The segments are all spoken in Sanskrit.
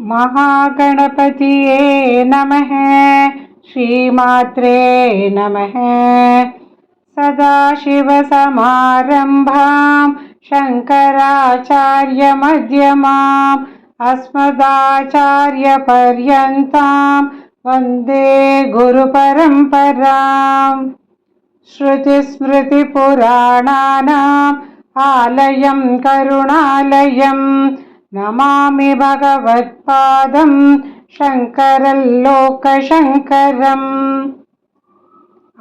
महागणपतिये नमः। श्रीमात्रे नमः। सदाशिवसमारम्भां शङ्कराचार्यमध्यमाम् अस्मदाचार्यपर्यन्तां वन्दे गुरुपरम्पराम्। श्रुतिस्मृतिपुराणानाम् आलयं करुणालयं नमामि भगवत्पादं शङ्करं लोकशङ्करम्।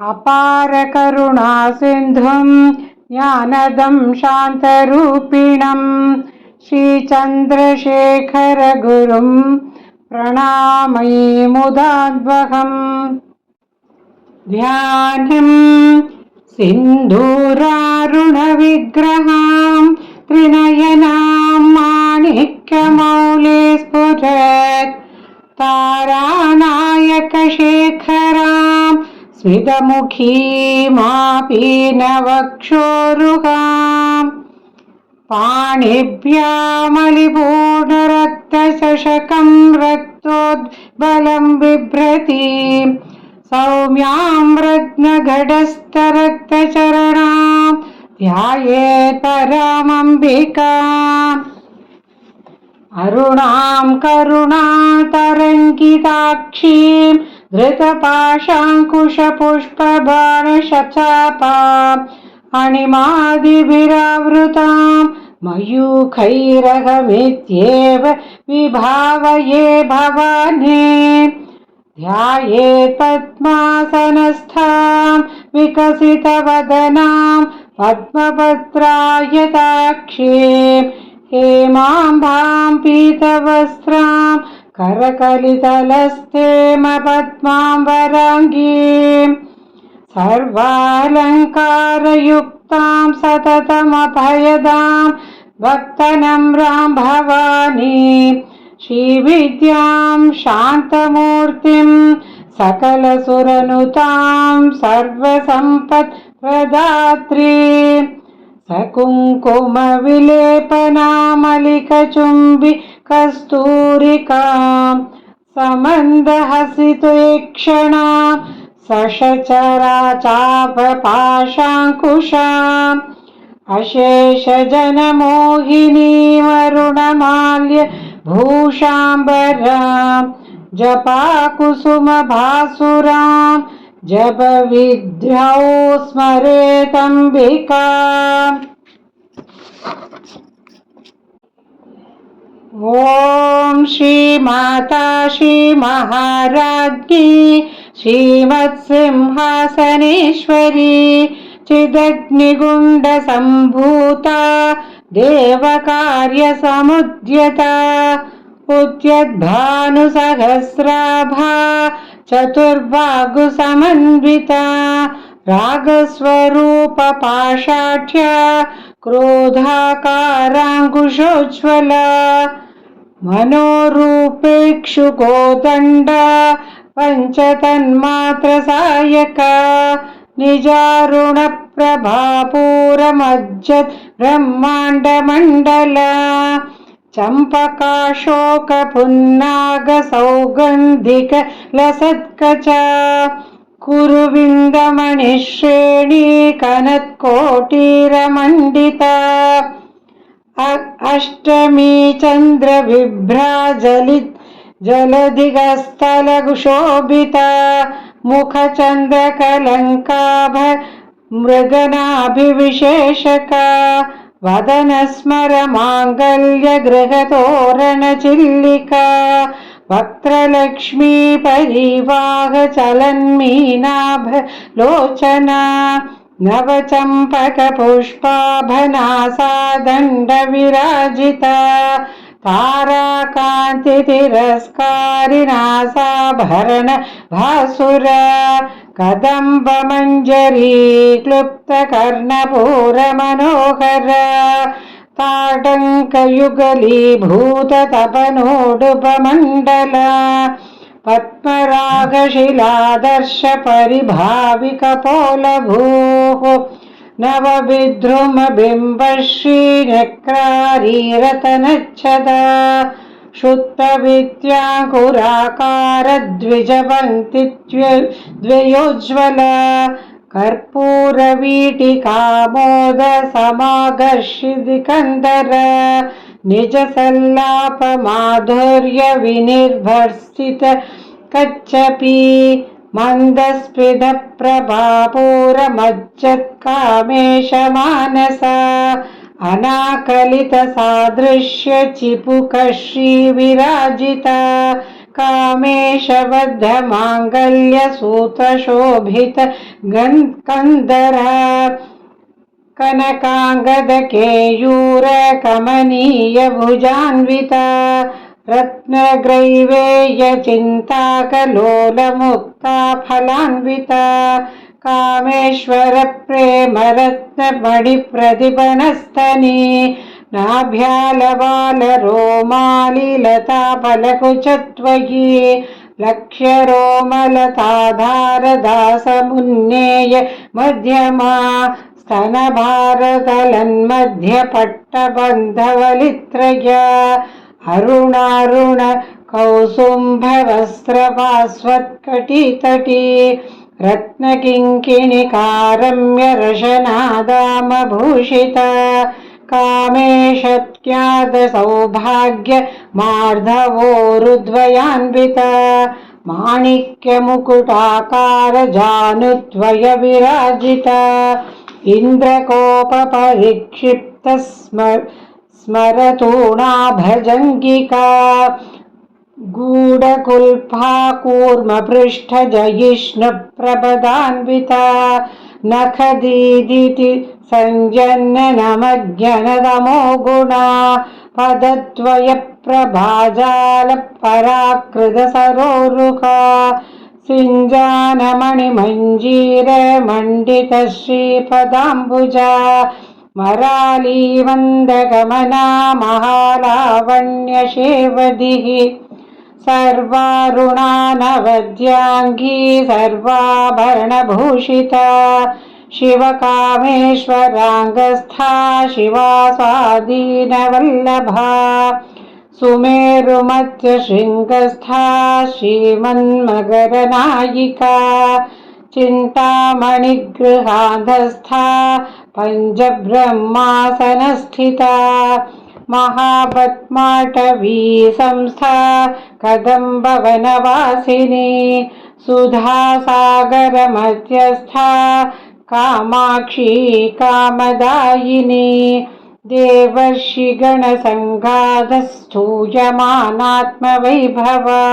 अपारकरुणासिन्धुं ज्ञानदं शान्तरूपिणं श्रीचन्द्रशेखरगुरुं प्रणमामि मुदान्वहम्। ध्यानं सिन्धूरारुणविग्रहां त्रिनयनां माणिक्यमौले स्फुरत् तारानायकशेखरां स्मितमुखीमापीनवक्षोरुहां पाणिभ्यामलिपूर्णरक्तचषकं रक्तोद्बलं बिभ्रतीं सौम्यां रत्नघटस्थरक्तचरणां ध्यायेत् परमम्बिकाम्। अरुणां करुणातरङ्गिताक्षीं धृतपाशाङ्कुशपुष्पबाणशचापाम् अणिमादिभिरावृतां मयूखैरहमित्येव विभावये भवानी। ध्यायेत् पद्मासनस्थां विकसितवदनां पद्मपत्रायताक्षीं हेमाम्बां पीतवस्त्रां करकलितलस्थेमपद्माम्बराङ्गीं सर्वालङ्कारयुक्तां सततमभयदां भक्तनम्रां भवानी। श्रीविद्यां शान्तमूर्तिं सकलसुरनुतां सर्वसम्पत्प्रदात्रीं सकुङ्कुमविलेपनामलिकचुम्बि कस्तूरिकां समन्दहसितेक्षणां सशचराचापपाशाङ्कुशाम् अशेषजनमोहिनीमरुणमाल्य भूषाम्बरां जपाकुसुमभासुरां जपविद्यौ स्मरेतम्बिकाम्। ॐ श्रीमाता श्रीमहाराज्ञी श्रीमत्सिंहासनेश्वरी चिदग्निगुण्डसम्भूता देवकार्यसमुद्यता उद्यद्भानुसहस्राभा चतुर्बाहुसमन्विता रागस्वरूपपाषाढ्या क्रोधाकाराङ्कुशोज्ज्वला मनोरूपेक्षुकोदण्डा पञ्चतन्मात्रसायका निजारुणप्रभापूरमज्जत् ब्रह्माण्डमण्डला चम्पकाशोकपुन्नागसौगन्धिकलसत्कचा कुरुविन्दमणिश्रेणी कनत्कोटीरमण्डिता अष्टमी चन्द्रविभ्राजलित जलधिगस्थलशोभिता मुखचन्द्रकलङ्काभ मृगनाभिविशेषका वदनस्मरमाङ्गल्यगृहतोरणचिल्लिका वक्त्रलक्ष्मी परिवाहचलन्मीनाभलोचना नवचम्पकपुष्पाभनासादण्डविराजिता ताराकान्तितिरस्कारिणासाभरण भासुरा कदम्बमञ्जरी क्लुप्तकर्णपूरमनोहरा ताडङ्कयुगलीभूततपनोडुपमण्डला पद्मरागशिलादर्श परिभाविकपोलभूः नवविद्रुमबिम्बश्रीनक्रारीरतनच्छदा शुद्धविद्याङ्कुराकारद्विजपङ्क्तिद्वयोज्ज्वल कर्पूरवीटिकामोद समाकर्षिदिकन्दर निजसल्लापमाधुर्य विनिर्भर्सित कच्छपि मन्दस्मितप्रभापूरमज्जत्कामेशमानसा अनाकलितसादृश्य चिपुकश्रीविराजिता कामेशबद्धमाङ्गल्यसूत्रशोभित कन्दरा कनकाङ्गदकेयूरकमनीयभुजान्विता रत्नग्रैवेयचिन्ताकलोलमुक्ता फलान्विता कामेश्वरप्रेमरत्नमणिप्रतिपणस्तनी नाभ्यालबालरोमालिलताफलकुचत्वयी लक्ष्यरोमलताधारदासमुन्नेय मध्यमा स्तनभारतलन्मध्यपट्टबन्धवलित्रया अरुणारुण कौसुम्भवस्त्रपास्वत्कटितटी रत्नकिङ्किणिकारम्यरशनादामभूषिता कामेशत्यादसौभाग्यमार्धवोरुद्वयान्विता माणिक्यमुकुटाकारजानुद्वयविराजिता इन्द्रकोपपरिक्षिप्तस्मरतूणाभजङ्गिका गूढकुल्फा कूर्मपृष्ठजयिष्णुप्रपदान्विता नखदीदिति सञ्जन्ननमज्ञनतमो गुणा पदद्वयप्रभाजालपराकृतसरोरुहा सिञ्जानमणिमञ्जीरमण्डितश्रीपदाम्बुजा मरालीवन्दगमना महालावण्यशेवदिः सर्वारुणानवद्याङ्गी सर्वाभरणभूषिता शिवकामेश्वराङ्गस्था शिवा स्वाधीनवल्लभा सुमेरुमध्यशृङ्गस्था श्रीमन्मकरनायिका चिन्तामणिगृहान्धस्था पञ्चब्रह्मासनस्थिता महापद्माटवी संस्था कदम्बवनवासिनी सुधासागरमध्यस्था कामाक्षी कामदायिनी देवर्षिगणसङ्घातस्थूयमानात्मवैभवा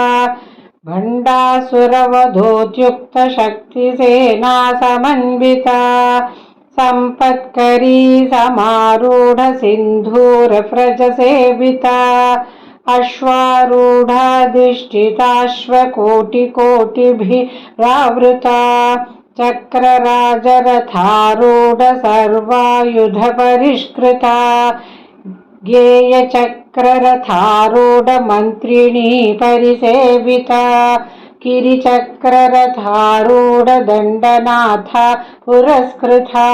भण्डासुरवधोद्युक्तशक्तिसेना समन्विता सम्पत्करी समारूढसिन्धूरव्रजसेविता अश्वारूढाधिष्ठिताश्वकोटिकोटिभिरावृता चक्रराजरथारूढसर्वायुधपरिष्कृता गेयचक्ररथारूढमन्त्रिणी परिसेविता गिरिचक्ररथारूढदण्डनाथा पुरस्कृता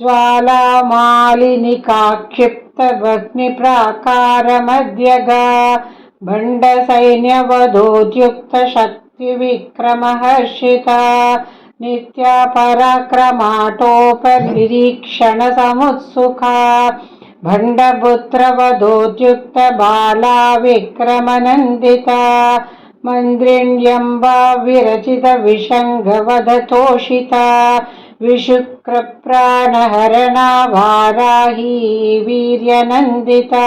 ज्वालामालिनिकाक्षिप्तभग्निप्राकारमध्यगा भण्डसैन्यवधोद्युक्तशक्तिविक्रमहर्षिता नित्या पराक्रमाटोपनिरीक्षणसमुत्सुका भण्डपुत्रवधोद्युक्तबाला विक्रमनन्दिता मन्द्रिण्यम्बा विरचितविषङ्गवधतोषिता विशुक्रप्राणहरणा वाराही वीर्यनन्दिता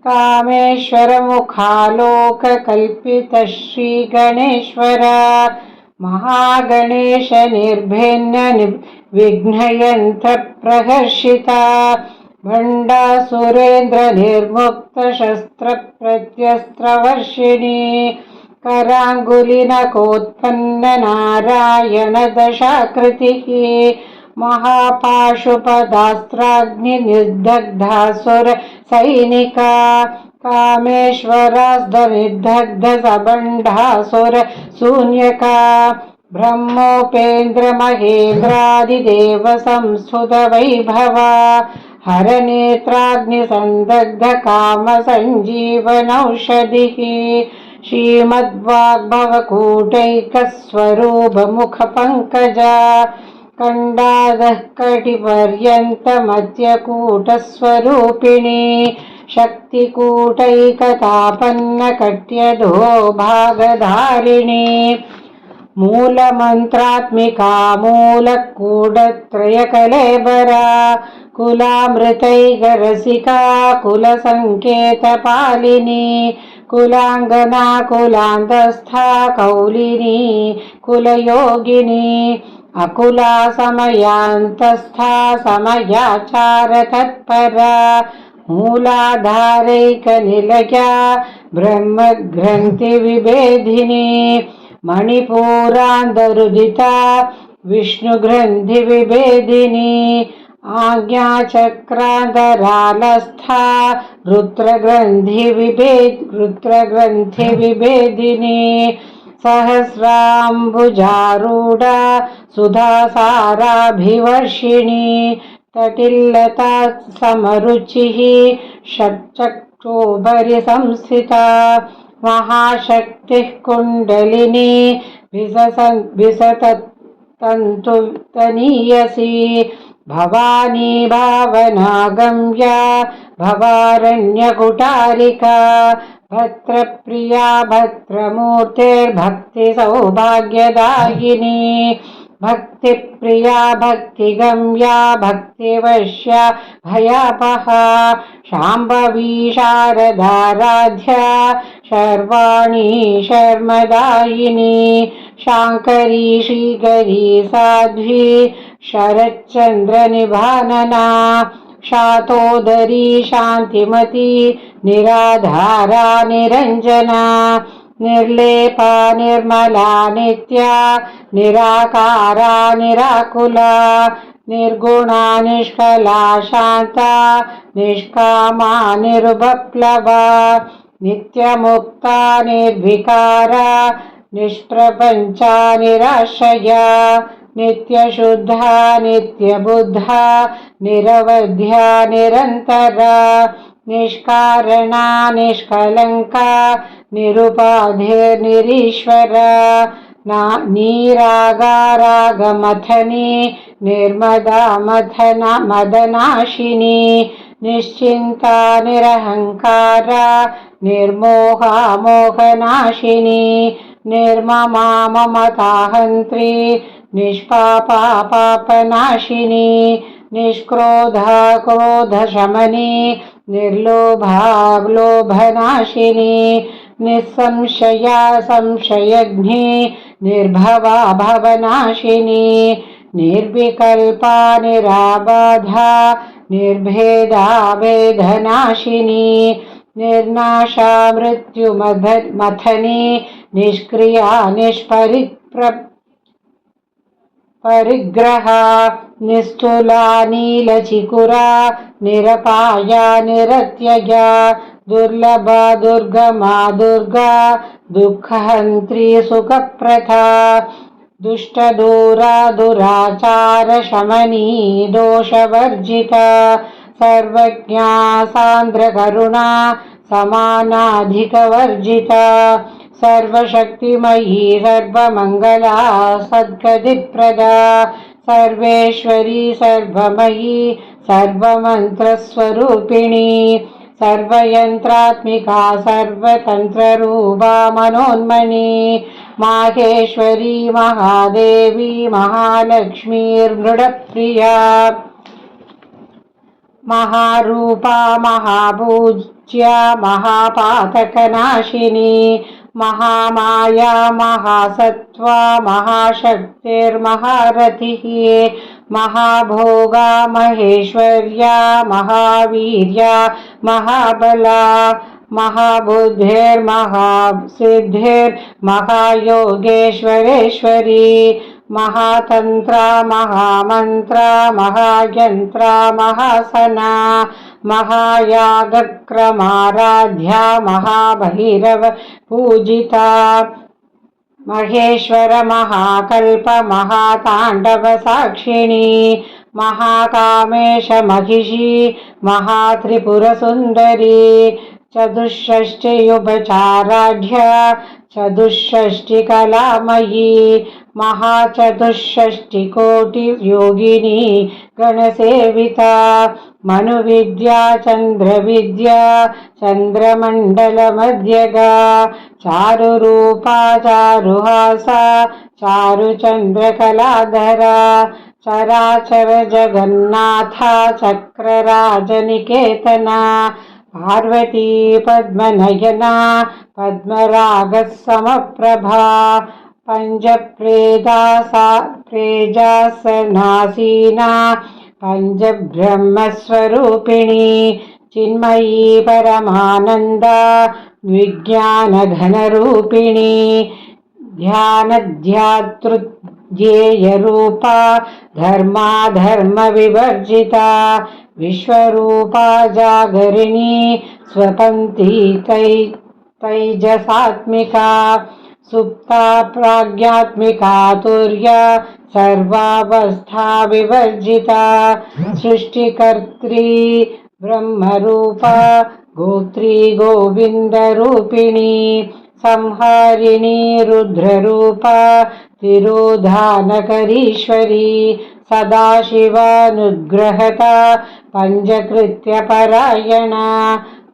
कामेश्वरमुखालोककल्पितश्रीगणेश्वरा महागणेशनिर्भिन्न विघ्नयन्त्रप्रहर्षिता भण्डासुरेन्द्रनिर्मुक्तशस्त्रप्रत्यस्त्रवर्षिणी कराङ्गुलिनकोत्पन्ननारायणदशाकृतिः महापाशुपदास्त्राग्निनिर्दग्धासुरसैनिका कामेश्वरास्त्रनिर्दग्धसबण्ढासुरशून्यका ब्रह्मोपेन्द्रमहेन्द्रादिदेवसंस्तुतवैभवा हरनेत्राग्निसन्दग्धकामसञ्जीवनौषधिः श्रीमद्वाग्भवकूटैकस्वरूपमुखपङ्कजा कण्डादः कटिपर्यन्तमत्यकूटस्वरूपिणी शक्तिकूटैकतापन्नकट्यधो भागधारिणी मूलमन्त्रात्मिका मूलकूटत्रयकलेबरा कुलामृतैकरसिका कुलसङ्केतपालिनी कुलाङ्गना कुलान्तस्था कौलिनी कुलयोगिनी अकुला समयान्तस्था समयाचारतत्परा मूलाधारैकनिलया ब्रह्मग्रन्थिविभेदिनी मणिपूरान्दरुदिता विष्णुग्रन्थिविभेदिनी आज्ञाचक्रान्तरालस्था रुद्रग्रन्थिविभेदिनी सहस्राम्बुजारूढा सुधासाराभिवर्षिणी तटिल्लता समरुचिः षट्चक्षोपरि संस्थिता महाशक्तिः कुण्डलिनी विसतन्तनीयसी भवानी भावनागम्या भवारण्यकुटारिका भद्रप्रिया भद्रमूर्तिर्भक्तिसौभाग्यदायिनी भक्तिप्रिया भक्तिगम्या भक्तिवश्या भयापहा शाम्भवी शारदाराध्या शर्वाणी शर्मदायिनी शाङ्करी श्रीकरी साध्वी शरच्चन्द्रनिभानना शातोदरी शान्तिमती निराधारा निरञ्जना निर्लेपा निर्मला नित्या निराकारा निराकुला निर्गुणा निष्कला शान्ता निष्कामा निरुपप्लवा नित्यमुक्ता निर्विकारा निष्प्रपञ्चा निराश्रया नित्यशुद्धा नित्यबुद्धा निरवध्या निरन्तरा निष्कारणा निष्कलङ्का निरुपाधिर्निरीश्वरा नीरागारागमथनी निर्मदा मदनाशिनी निश्चिन्ता निरहङ्कारा निर्मोहा मोहनाशिनी निर्ममा ममताहन्त्री निष्पापा पापनाशिनी निष्क्रोधा क्रोधशमनी निर्लोभा लोभनाशिनी निस्संशया संशयघ्नी निर्भवा भवनाशिनी निर्विकल्पा निराबाधा निर्भेदा भेदनाशिनी निर्नाशा मृत्युमथनी निष्क्रिया परिग्रहा निस्तुला नीलचिकुरा निरपाया निरत्यजा दुर्लभा दुर्गमा दुर्गा दुःखहन्त्री सुखप्रथा दुष्टदूरा दुराचारशमनी दोषवर्जिता सर्वज्ञा सान्द्रकरुणा समानाधिकवर्जिता सर्वशक्तिमयी सर्वमङ्गला सद्गतिप्रदा सर्वेश्वरी सर्वमयी सर्वमन्त्रस्वरूपिणी सर्वयन्त्रात्मिका सर्वतन्त्ररूपा मनोन्मनी माहेश्वरी महादेवी महालक्ष्मीर्मृडप्रिया महारूपा महापूज्या महापातकनाशिनी महामाया महासत्त्वा महाशक्तिर्महारथिः महाभोगा महेश्वर्या महावीर्या महाबला महाबुद्धिर्महासिद्धिर्महायोगेश्वरेश्वरी महातन्त्रा महामन्त्रा महायन्त्रा महासना महायागक्रमाराध्या महाभैरव पूजिता महेश्वर महाकल्प महाताण्डव साक्षिणी महाकामेश महिषी महात्रिपुरसुन्दरी चतुष्षष्टियुपचाराढ्य चतुष्षष्टिकलामयी महाचतुष्षष्टिकोटियोगिनी गणसेविता मनुविद्या चन्द्रविद्या चन्द्रमण्डलमध्यगा चारुरूपा चारुहासा चारुचन्द्रकलाधरा चराचर जगन्नाथा चक्रराजनिकेतना पार्वती पद्मनयना पद्मरागसमप्रभा प्रेजासनासीना पञ्चब्रह्मस्वरूपिणी चिन्मयी परमानन्दा विज्ञानघनरूपिणी ध्यानध्यातृध्येयरूपा धर्माधर्मविवर्जिता विश्वरूपा जागरिणी स्वपन्थी तैजसात्मिका सुप्ता प्राज्ञात्मिका तुर्या सर्वावस्था विवर्जिता सृष्टिकर्त्री ब्रह्मरूपा गोत्री गोविन्दरूपिणी संहारिणी रुद्ररूपा तिरोधानकरीश्वरी सदाशिवानुग्रहता पञ्चकृत्यपरायणा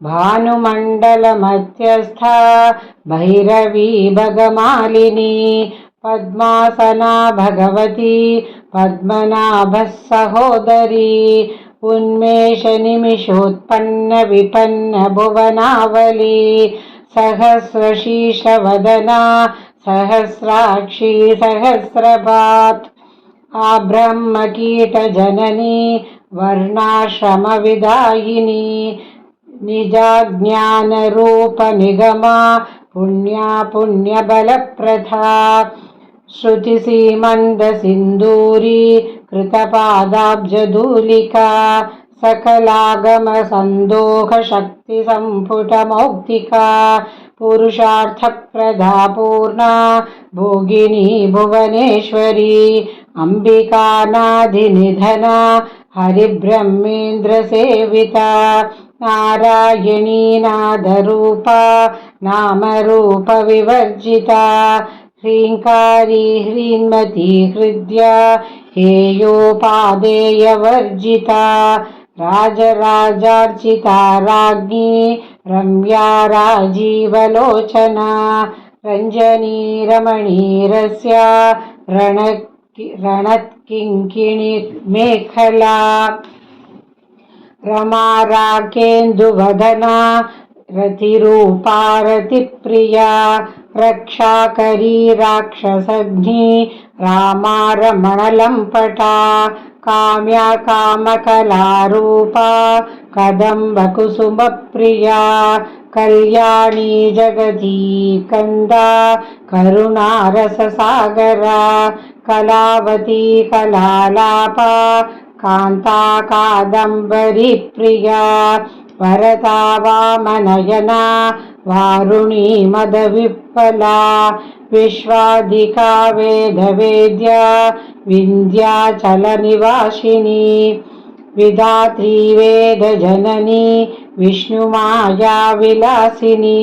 भानुमण्डलमध्यस्था भैरवी भगमालिनी पद्मासना भगवती पद्मनाभः सहोदरी उन्मेषनिमिषोत्पन्न विपन्न भुवनावली सहस्रशीर्षवदना सहस्राक्षी सहस्रपात् आब्रह्मकीटजननी वर्णाश्रमविदायिनी निजाज्ञानरूपनिगमा पुण्या पुण्यबलप्रथा श्रुतिसीमन्दसिन्दूरी कृतपादाब्जधूलिका सकलागमसन्दोहशक्तिसम्पुटमौक्तिका पुरुषार्थप्रदा पूर्णा भोगिनी भुवनेश्वरी अम्बिकानाधिनिधना हरिब्रह्मेन्द्रसेविता नारायणी नादरूपा नामरूपविवर्जिता ह्रीङ्कारी ह्रीन्मती हृद्या हेयोपादेयवर्जिता राजराजार्चिता राज्ञी रम्या राजीवलोचना रञ्जनी रमणीरस्या रणत्किङ्किणी मेखला रमा राकेन्दुवदना रतिरूपा रतिप्रिया रक्षाकरी राक्षसघ्नी रामा रमणलम्पटा काम्या कामकलारूपा कदम्बकुसुमप्रिया कल्याणी जगती कन्दा करुणारससागरा कलावती कलालापा कान्ता कादम्बरी प्रिया वरदा वामनयना वारुणी मदविप्पला विश्वाधिका वेदवेद्या विन्ध्याचलनिवासिनी विधात्री वेदजननी विष्णुमाया विलासिनी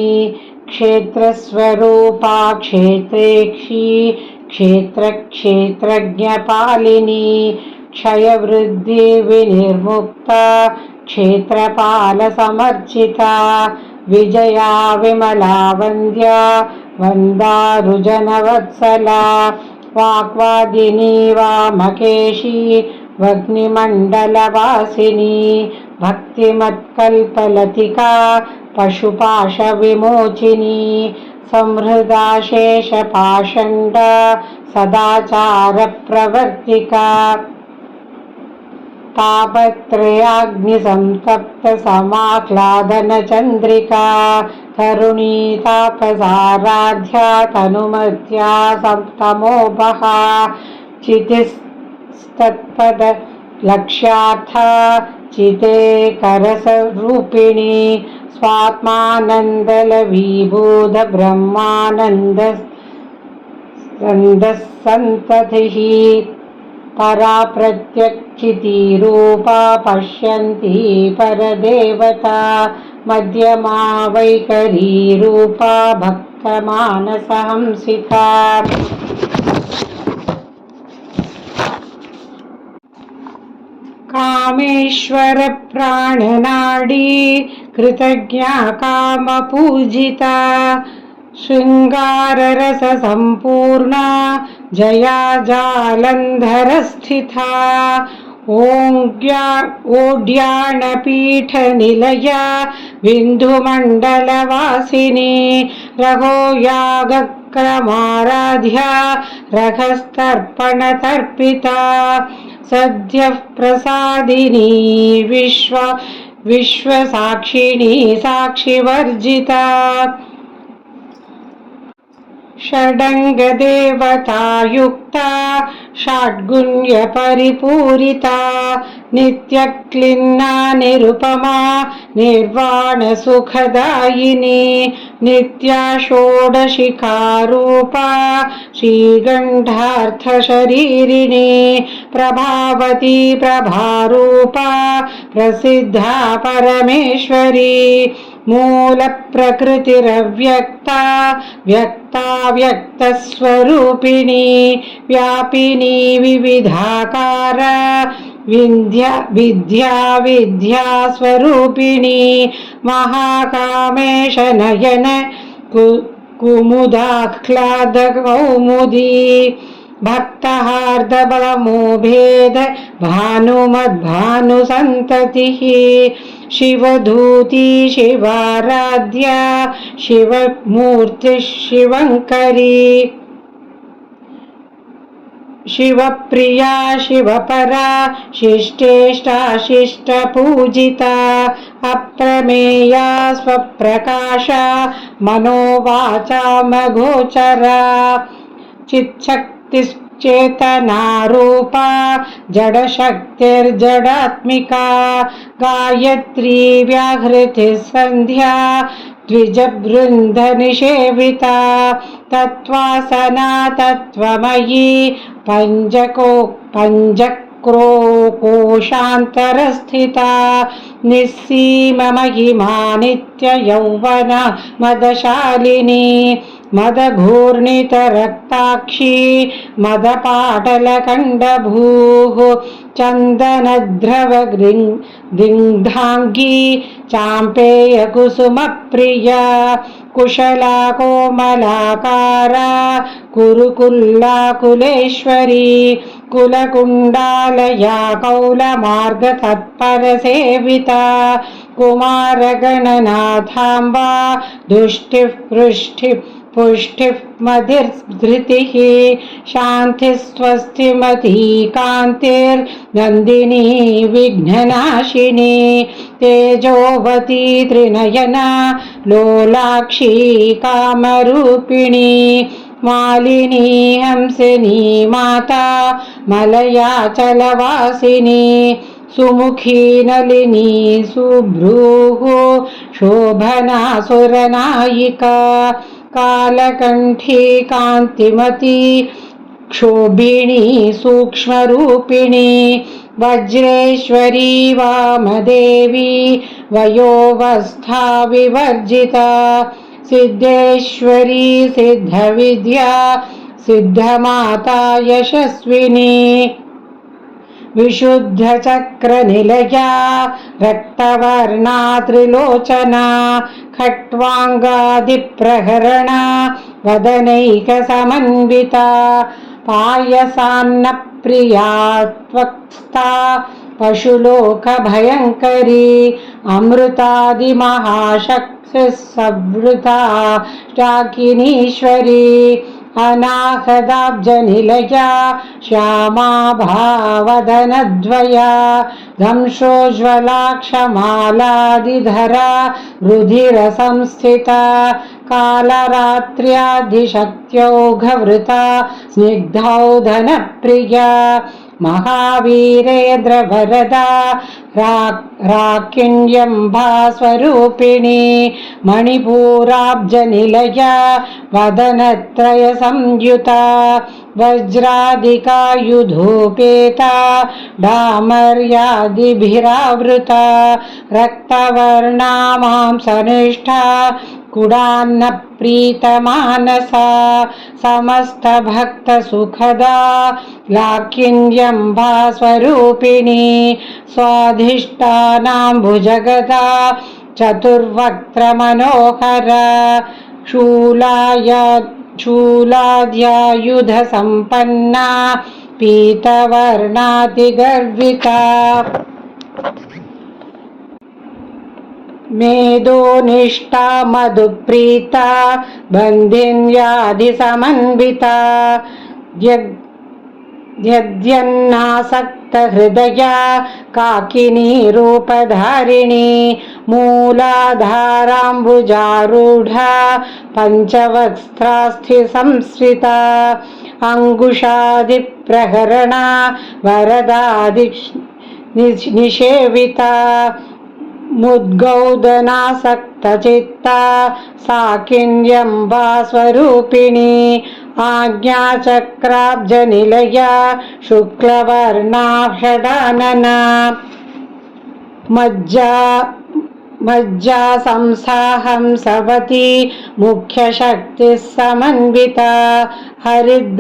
क्षेत्रस्वरूपा क्षेत्रेक्षी क्षेत्रक्षेत्रज्ञपालिनी क्षयवृद्धि विनिर्मुक्ता क्षेत्रपालसमर्चिता विजया विमला वन्द्या वन्दारुजनवत्सला वाक्वादिनी वामकेशी वग्निमण्डलवासिनी भक्तिमत्कल्पलतिका पशुपाशविमोचिनी संहृदा शेषपाषण्डा सदाचारप्रवर्तिका तापत्रयाग्निसंतप्तसमाह्लादनचन्द्रिका तरुणी तापसाराध्या तनुमत्या सप्तमोपहा चितिस्तत्पदलक्ष्यार्था चितेकरसरूपिणी स्वात्मानन्दलवीभूतब्रह्मानन्दसन्ततिः परा प्रत्यक्षितिरूपा पश्यन्ती परदेवता मध्यमा वैखरीरूपा भक्तमानसहंसिका कामेश्वर प्राणनाडी कृतज्ञा कामपूजिता शृङ्गाररससम्पूर्णा जया जालन्धरस्थिता ओड्याणपीठनिलया बिन्दुमण्डलवासिनी रघो यागक्रमाराध्या रघस्तर्पणतर्पिता सद्यः प्रसादिनी विश्वसाक्षिणी साक्षिवर्जिता षडङ्गदेवतायुक्ता षड्गुण्यपरिपूरिता नित्यक्लिन्ना निरुपमा निर्वाणसुखदायिनी नित्या षोडशिकारूपा श्रीगण्ठार्थशरीरिणी प्रभावती प्रभारूपा प्रसिद्धा परमेश्वरी मूलप्रकृतिरव्यक्ता व्यक्ता व्यक्तस्वरूपिणी व्यापिनी विविधाकारा विद्या विद्यास्वरूपिणी महाकामेश नयन कुमुदाह्लादकौमुदी भक्तहार्दबलमोभेद भानुमद्भानुसन्ततिः शिवधूती शिवाराध्या शिवमूर्तिः शिवङ्करी शिवप्रिया शिवपरा शिष्टेष्टा शिष्टपूजिता अप्रमेया स्वप्रकाशा मनोवाचामगोचरा चित्शक्तिश्चेतनारूपा जडशक्तिर्जडात्मिका गायत्री व्याहृतिः सन्ध्या द्विजबृन्दनिषेविता तत्त्वासना तत्त्वमयी पञ्चक्रोकोशान्तरस्थिता निस्सीममहिमा नित्ययौवना मदशालिनी मदघूर्णितरक्ताक्षी मदपाटलकण्डभूः चन्दनद्रवदिग्धाङ्गी चाम्पेयकुसुमप्रिया कुशला कोमलाकारा कुरुकुल्लाकुलेश्वरी कुलकुण्डालया कौलमार्गतत्परसेविता कुमारगणनाथाम्बा दुष्टिः पृष्ठिः पुष्टिः मतिर्धृतिः शान्तिः स्वस्तिमती कान्तिर्नन्दिनी विघ्ननाशिनी तेजोवती त्रिनयना लोलाक्षी कामरूपिणी मालिनी हंसिनी माता मलयाचलवासिनी सुमुखी नलिनी सुभ्रूः शोभना सुरनायिका कालकण्ठी कान्तिमती क्षोभिणी सूक्ष्मरूपिणी वज्रेश्वरी वामदेवी वयोवस्था विवर्जिता सिद्धेश्वरी सिद्धविद्या सिद्धमाता यशस्विनी विशुद्धचक्रनिलया रक्तवर्णा त्रिलोचना खट्वाङ्गादिप्रहरणा वदनैकसमन्विता पायसान्नप्रिया त्वक्स्था पशुलोकभयङ्करी अमृतादिमहाशक्तिः संवृता शाकिनीश्वरी अनाहदाब्जनिलया श्यामा भावदनद्वया दंशोज्ज्वलाक्षमालादिधरा रुधिरसंस्थिता कालरात्र्याधिशक्त्यौघवृता स्निग्धौधनप्रिया महावीरेन्द्रवरदा राकिण्यम्बा स्वरूपिणी मणिपूराब्जनिलया वदनत्रयसंयुता वज्रादिकायुधोपेता डामर्यादिभिरावृता रक्तवर्णा मांसनिष्ठा कुडान्न प्रीतमानसा समस्तभक्तसुखदा लाकिन्यम्बा स्वरूपिणी स्वाधिष्ठानाम्बुजगदा चतुर्वक्त्रमनोहरा शूलाद्यायुधसम्पन्ना पीतवर्णातिगर्विता मेदोनिष्ठा मधुप्रीता बन्धिन्याधिसमन्विता ध्यन्नासक्तहृदया काकिनी रूपधारिणी मूलाधाराम्बुजारूढा पञ्चवक्त्रास्थिसंस्थिता अङ्गुशादिप्रहरणा वरदादि निषेविता मुद्गौदनासक्तचित्ता साकिन्यम्बा स्वरूपिणी आज्ञाचक्राब्जनिलया शुक्लवर्णा षडानना मज्जा संसाहंसवती मुख्यशक्तिः समन्विता हरिद्रानैकरसिका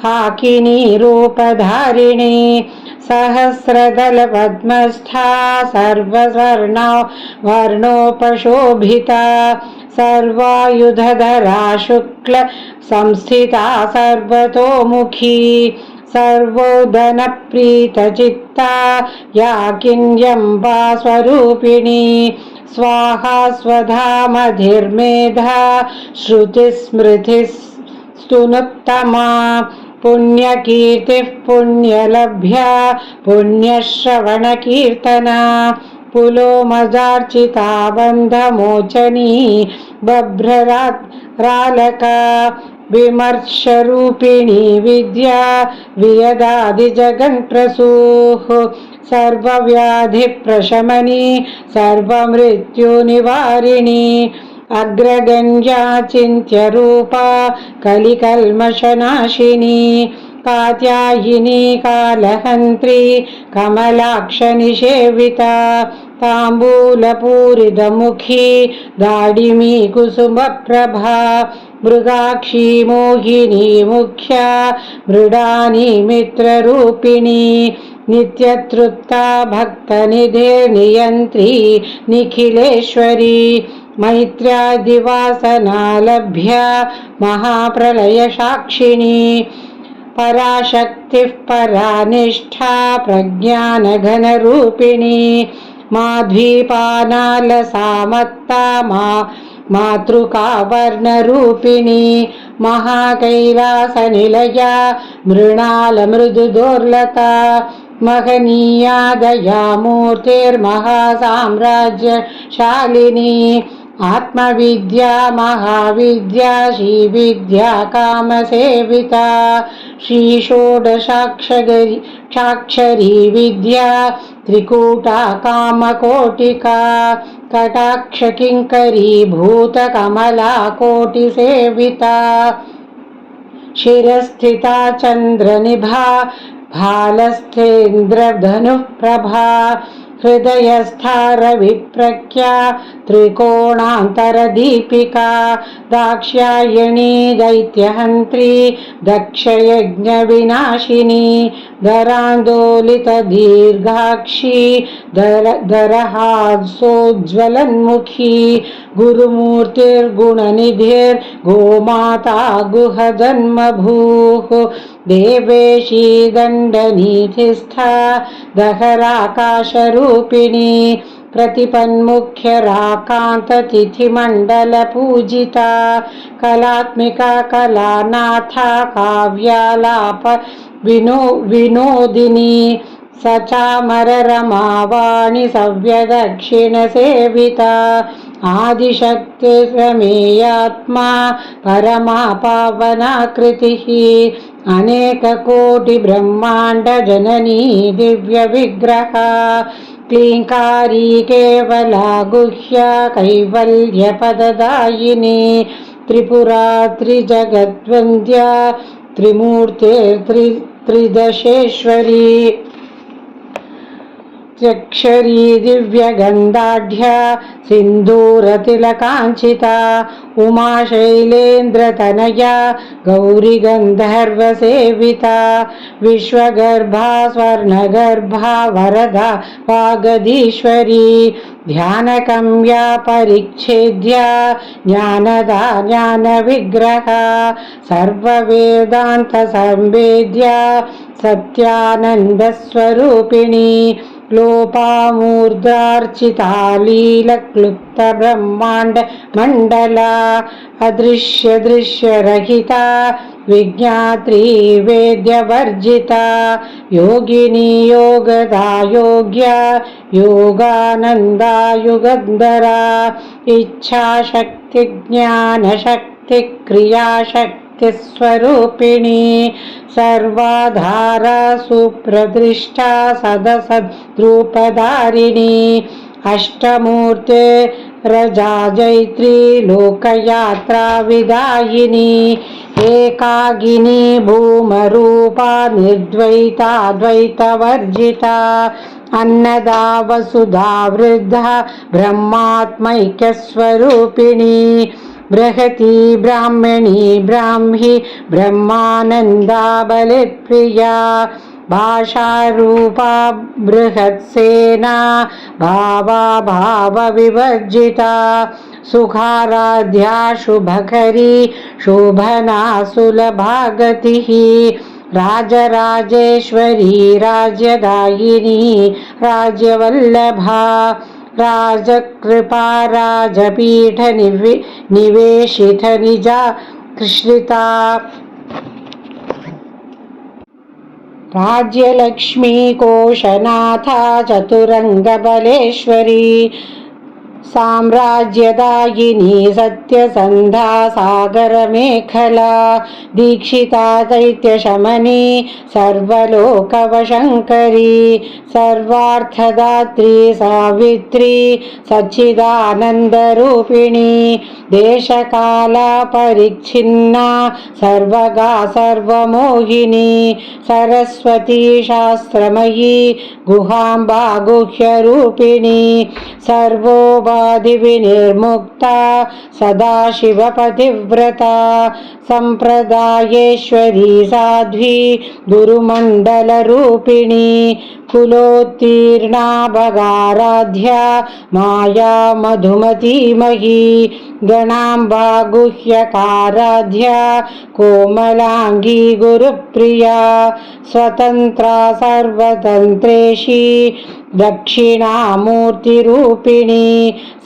हाकिनी रूपधारिणी सहस्रदलपद्मस्था वर्णोपशोभिता सर्वायुधधरा शुक्ल संस्थिता सर्वतोमुखी सर्वोदनप्रीतचित्ता याकिन्यम्बा स्वरूपिणी स्वाहा स्वधामधिर्मेधा श्रुतिस्मृतिस्तुनुत्तमा पुण्यकीर्तिः पुण्यलभ्या पुण्यश्रवणकीर्तना पुलोमजार्चिता बन्धमोचनी बभ्ररालका विमर्शरूपिणी विद्या वियदादिजगन्प्रसूः सर्वव्याधिप्रशमनी सर्वमृत्युनिवारिणी अग्रगण्या चिन्त्यरूपा कलिकल्मषनाशिनी कात्यायिनी कालहन्त्री कमलाक्षनिषेविता ताम्बूलपूरितमुखी दाडिमी कुसुमप्रभा मृगाक्षी मोहिनी मुख्या मृडानी मित्ररूपिणी नित्यतृप्ता भक्तनिधिर्नियन्त्री निखिलेश्वरी मैत्र्यादिवासना लभ्या महाप्रलयसाक्षिणी पराशक्तिः परानिष्ठा प्रज्ञानघनरूपिणी माध्वीपानालसामत्ता मातृकावर्णरूपिणी महाकैलासनिलया मृणालमृदुदोर्लता महनीया दयामूर्तिर्महासाम्राज्यशालिनी आत्मविद्या महाविद्या श्रीविद्या कामसेविता श्रीषोडशाक्षरी विद्या त्रिकूटा कामकोटिका कटाक्षकिङ्करी भूतकमला कोटिसेविता शिरस्थिता चन्द्रनिभा भालस्थेन्द्रधनुप्रभा हृदयस्था रविप्रख्या त्रिकोणान्तरदीपिका दाक्ष्यायणी दैत्यहन्त्री दक्षयज्ञविनाशिनी धरान्दोलितदीर्घाक्षी दरहासोज्ज्वलन्मुखी गुरुमूर्तिर्गुणनिधिर्गोमाता गुहजन्मभूः देवेशी दण्डनीतिस्था दहराकाशरूपिणी प्रतिपन्मुख्यराकान्ततिथिमण्डलपूजिता कलात्मिका कलानाथा काव्यालाप विनोदिनी सचामररमावाणि सव्यदक्षिणसेविता आदिशक्तिरमेयात्मा परमा पावनाकृतिः अनेककोटिब्रह्माण्डजननी दिव्यविग्रहा क्लीङ्कारी केवला गुह्या कैवल्यपददायिनी त्रिपुरा त्रिजगद्वन्द्या त्रिदशेश्वरी त्र्यक्षरी दिव्यगन्धाढ्या सिन्दूरतिलकाञ्चिता उमाशैलेन्द्रतनया गौरीगन्धर्वसेविता विश्वगर्भा स्वर्णगर्भा वरदा वागधीश्वरी ध्यानकम्या परिच्छेद्या ज्ञानदा ज्ञानविग्रहा सर्ववेदान्तसंवेद्या सत्यानन्दस्वरूपिणी लोपामूर्धार्चिता लीलक्लुप्तब्रह्माण्डमण्डला अदृश्यदृश्यरहिता विज्ञात्री वेद्यवर्जिता योगिनी योगदा योग्या योगानन्दा युगन्धरा इच्छाशक्तिज्ञानशक्ति क्रियाशक्तिस्वरूपिणी सर्वाधारा सुप्रतिष्ठा सदसद्रूपधारिणी अष्टमूर्ते रजाजैत्री लोकयात्रा विदायिनी एकागिनी भूमरूपा निर्द्वैताद्वैतवर्जिता अन्नदा वसुधा वृद्धा ब्रह्मात्मैक्यस्वरूपिणी बृहती ब्राह्मणी ब्राह्मी ब्रह्मानन्दा बलिप्रिया भाषारूपा बृहत्सेना भावा भावविवर्जिता सुखाराध्या शुभकरी शोभना सुलभागतिः राजराजेश्वरी राज्यदायिनी राज्यवल्लभा राजकृपा राजपीठ निवेशित निजा कृष्णिता राज्यलक्ष्मी कोशनाथा चतुरंगबलेश्वरी साम्राज्यदायिनी सत्यसन्धा सागरमेखला दीक्षिता दैत्यशमनी सर्वलोकवशङ्करी सर्वार्थदात्री सावित्री सच्चिदानन्दरूपिणी देशकाला परिच्छिन्ना सर्वगा सर्वमोहिनी सरस्वती शास्त्रमयी गुहाम्बा गुह्यरूपिणी सर्वोपाधिविनिर्मुक्ता सदाशिवपतिव्रता सम्प्रदायेश्वरी साध्वी गुरुमण्डलरूपिणी कुलोत्तीर्णा भगाराध्या माया मधुमतीमही गणाम्बा गुह्यकाराध्या कोमलांगी गुरुप्रिया स्वतन्त्रा सर्वतन्त्रेशी दक्षिणामूर्तिरूपिणी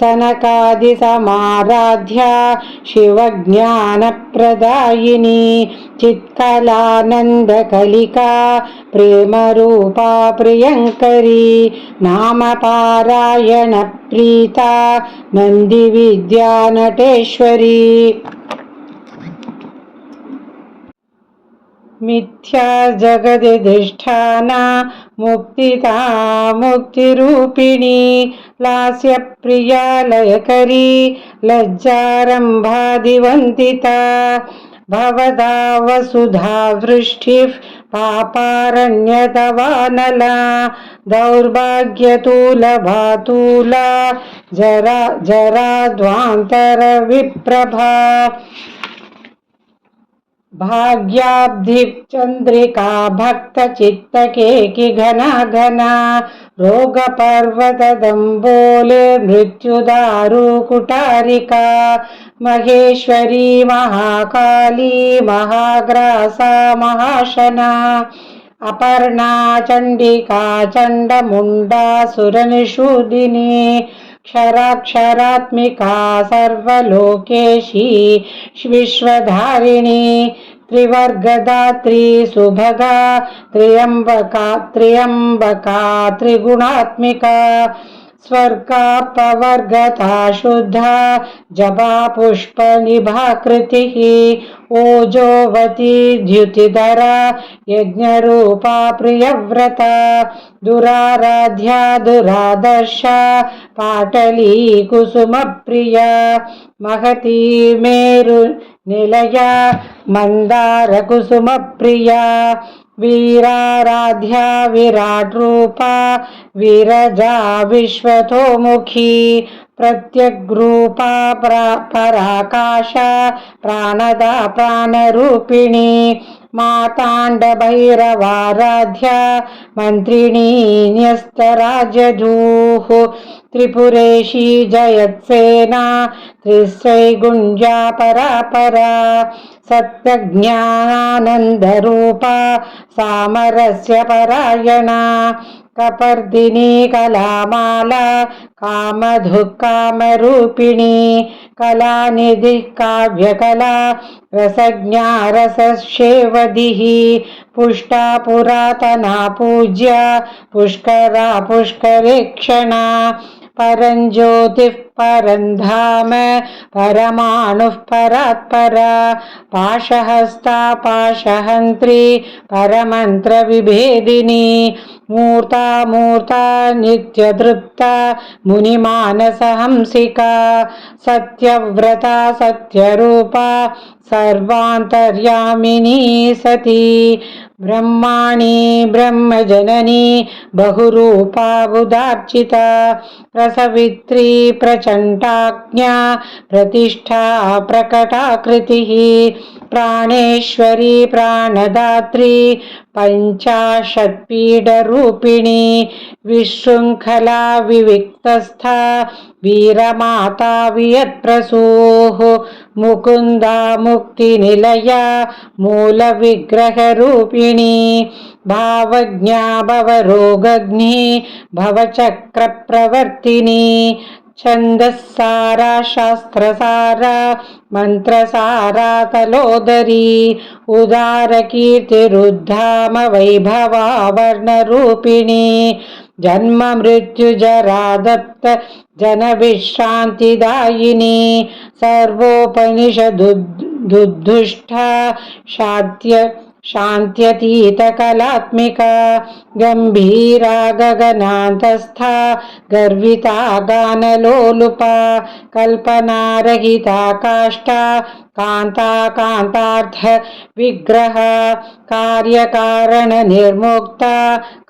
सनकादिसमाराध्या शिवज्ञानप्रदायिनी चित्कलानन्दकलिका प्रेमरूपा प्रियङ्करी नामपारायणप्रीता नन्दिविद्यानटेश्वरी मिथ्या जगदिधिष्ठाना मुक्तिदा मुक्तिरूपिणी लास्यप्रिया लयकरी लज्जारम्भादिवन्दिता भवदा वसुधा वृष्टिः पापारण्यतवानला दौर्भाग्यतूलभातूला जराध्वान्तरविप्रभा भाग्याब्धिचन्द्रिका भक्तचित्तकेकि घना घना रोगपर्वतदम्बोले मृत्युदारु कुटारिका महेश्वरी महाकाली महाग्रासा महाशना अपर्णा चण्डिका चण्डमुण्डा सुरनिषूदिनी क्षराक्षरात्मिका सर्वलोकेशी विश्वधारिणी त्रिवर्गदात्री सुभगा त्र्यम्बका त्रिगुणात्मिका स्वर्गापवर्गता शुद्धा जपा पुष्पनिभाकृतिः ओजोवती द्युतिधरा यज्ञरूपा प्रियव्रता दुराराध्या दुरादर्शा पाटली कुसुमप्रिया महती मेरु निलया मन्दारकुसुमप्रिया वीराराध्या विराट रूपा विरजा विश्वतोमुखी प्रत्यग्रूपा पराकाशा प्राणदा प्राणरूपिणी माताण्डभैरवाराध्या मन्त्रिणी न्यस्तराजधूः त्रिपुरेशी जयत्सेना त्रिस्रैगुञ्जा परापरा सत्यज्ञानानन्दरूपा सामरस्य परायणा कपर्दिनी कलामाला कामधुःकामरूपिणी कलानिधिः काव्यकला रसज्ञा रससेवधिः पुष्टा पुरातना पूज्या पुष्करा पुष्करेक्षणा परञ्ज्योतिः परन्धाम परमाणुः परात्परा पाशहस्ता पाशहन्त्री परमन्त्रविभेदिनी मूर्ता मूर्ता नित्यतृप्ता मुनिमानसहंसिका सत्यव्रता सत्यरूपा सर्वान्तर्यामिनी सती ब्रह्माणी ब्रह्मजननी बहुरूपा बुधार्चिता प्रसवित्री प्रचण्डाज्ञा प्रतिष्ठा प्रकटाकृतिः प्राणेश्वरी प्राणदात्री पञ्चाशत्पीडरूपिणी विशृङ्खला विविक्तस्था वीरमाता वियत्प्रसूः मुकुन्दा मुक्तिनिलया मूलविग्रहरूपिणी भावज्ञा भवरोगग्नी भवचक्रप्रवर्तिनी छन्दस्सारा शास्त्रसारा मन्त्रसारा तलोदरी उदारकीर्तिरुद्धाम वैभवा वर्णरूपिणी जन्म मृत्युजरादत्त जनविश्रान्तिदायिनी सर्वोपनिषदुद्धुष्टा शान्त्यतीतकलात्मिका गम्भीरा गगनान्तस्था गर्विता गानलोलुपा कल्पनारहिता काष्ठा कान्ता कान्तार्थ विग्रह कार्यकारणनिर्मुक्ता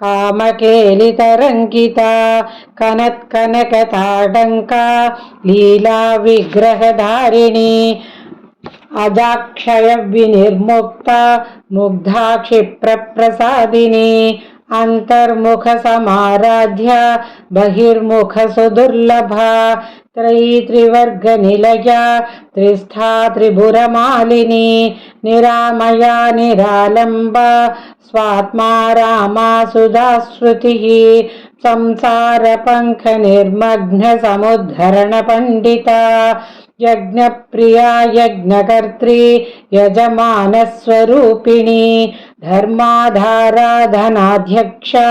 कामकेलितरङ्किता कनत्कनकताडङ्का लीला विग्रहधारिणी अजाक्षय विनिर्मुक्ता मुग्धा क्षिप्रप्रसादिनी अंतर्मुख समाराध्या बहिर्मुख सुदुर्लभा त्रिवर्ग निलया त्रिस्था त्रिभुरमालिनी निरामया निरालंबा स्वात्मा रामा सुधा श्रुतिः संसार पंख निर्मग्न समुद्धरण पंडिता यज्ञप्रिया यज्ञकर्त्री यजमानस्वरूपिणी धर्माधारा धनाध्यक्षा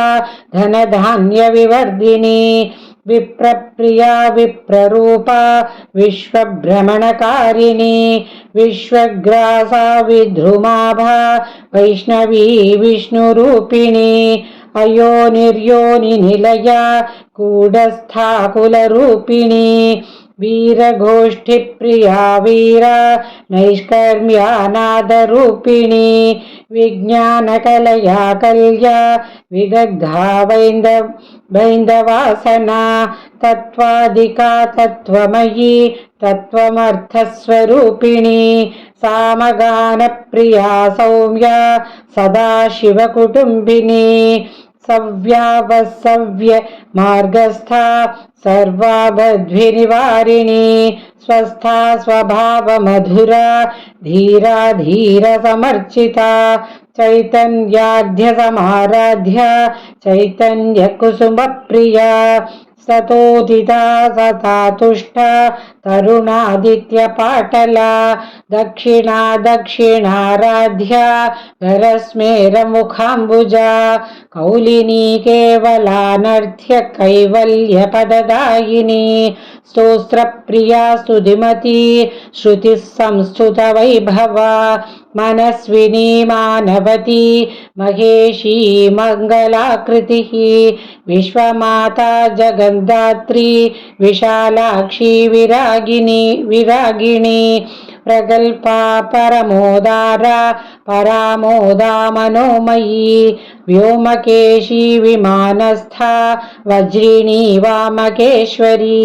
धनधान्यविवर्धिनी विप्रप्रिया विप्ररूपा विश्वभ्रमणकारिणी विश्वग्रासा विद्रुमाभा वैष्णवी विष्णुरूपिणी अयोनिर्योनिनिलया कूटस्था कुलरूपिणी वीरगोष्ठिप्रिया वीरा नैष्कर्म्यानादरूपिणी विज्ञानकलया कल्या विदग्धा वैन्दवासना तत्त्वादिका तत्त्वमयी तत्त्वमर्थस्वरूपिणी सामगानप्रिया सौम्या सदाशिवकुटुम्बिनी सव्यावसव्य मार्गस्था सर्वाबध्विनिवारिणी स्वस्था स्वभाव मधुरा धीरा धीर समर्चिता चैतन्याद्य समाराध्या चैतन्य कुसुम प्रिया सतोदिता सता तुष्टा तरुणादित्यपाटला दक्षिणा दक्षिणाराध्या गरस्मेरमुखाम्बुजा कौलिनी केवलानर्थ्य कैवल्यपददायिनी स्तोत्रप्रिया स्तुतिमती श्रुतिः संस्तुतवैभवा मनस्विनी मानवती महेशी मङ्गलाकृतिः विश्वमाता जगद्धात्री विशालाक्षी विरागिणी प्रगल्भा परमोदारा परामोदा मनोमयी व्योमकेशी विमानस्था वज्रिणी वामकेश्वरी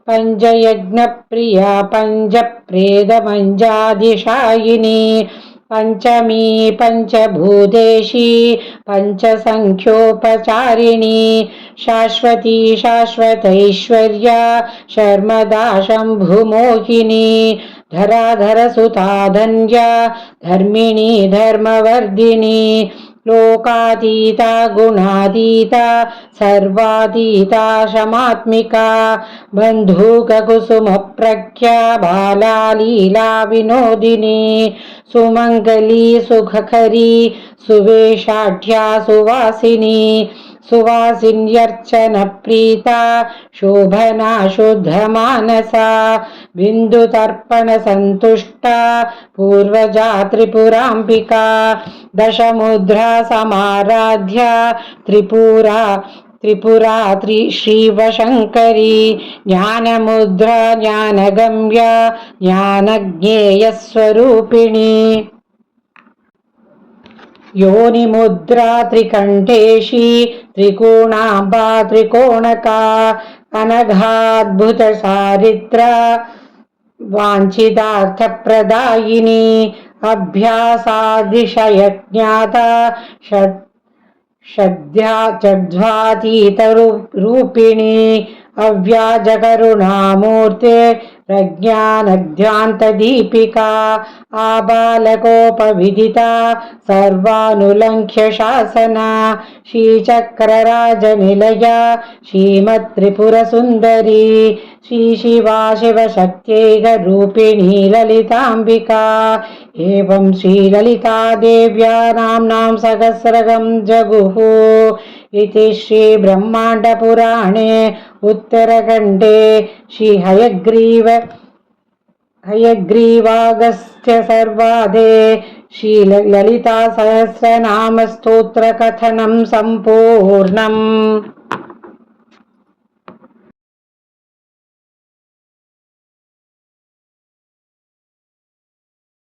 पञ्चयज्ञप्रिया पञ्चप्रेदमञ्जादिशायिनी पंचमी पंचभूतेशी पंचसंख्योपचारिणी शाश्वती शाश्वतैश्वर्या शर्मदा शम्भुमोहिनी धराधरसुता धन्या धर्मिणी धर्मवर्धिनी लोकातीता गुणातीता सर्वातीता शमात्मिका बन्धुककुसुमप्रख्या बाला लीला विनोदिनी सुमङ्गली सुखकरी सुवेशाढ्या सुवासिनी सुवासिन्यर्चनप्रीता शोभना शुद्धमानसा बिन्दुतर्पणसन्तुष्टा पूर्वजा त्रिपुराम्बिका दशमुद्रा समाराध्या त्रिपुरा श्रीवशङ्करी ज्ञानमुद्रा ज्ञानगम्या ज्ञानज्ञेयस्वरूपिणी योनिमुद्रा त्रिकण्ठेशी त्रिकोणाम्बा त्रिकोणका अनघाद्भुतचारित्रा वाञ्छितार्थप्रदायिनी अभ्यासादिशयज्ञाता षड्वातीतरूपिणी अव्याजकरुणामूर्ते प्रज्ञानध्यान्तदीपिका आबालकोपविदिता सर्वानुलङ्घ्य शासना श्रीचक्रराजनिलया श्रीमत्त्रिपुरसुन्दरी श्रीशिवा शिवशक्त्यैकरूपिणी ललिताम्बिका एवं श्रीललितादेव्या नाम्नां सहस्रकं जगुः इति श्रीब्रह्माण्डपुराणे उत्तरखण्डे हयग्रीवागस्त्य सर्वादे श्रीललितासहस्रनामस्तोत्रकथनं सम्पूर्णम्।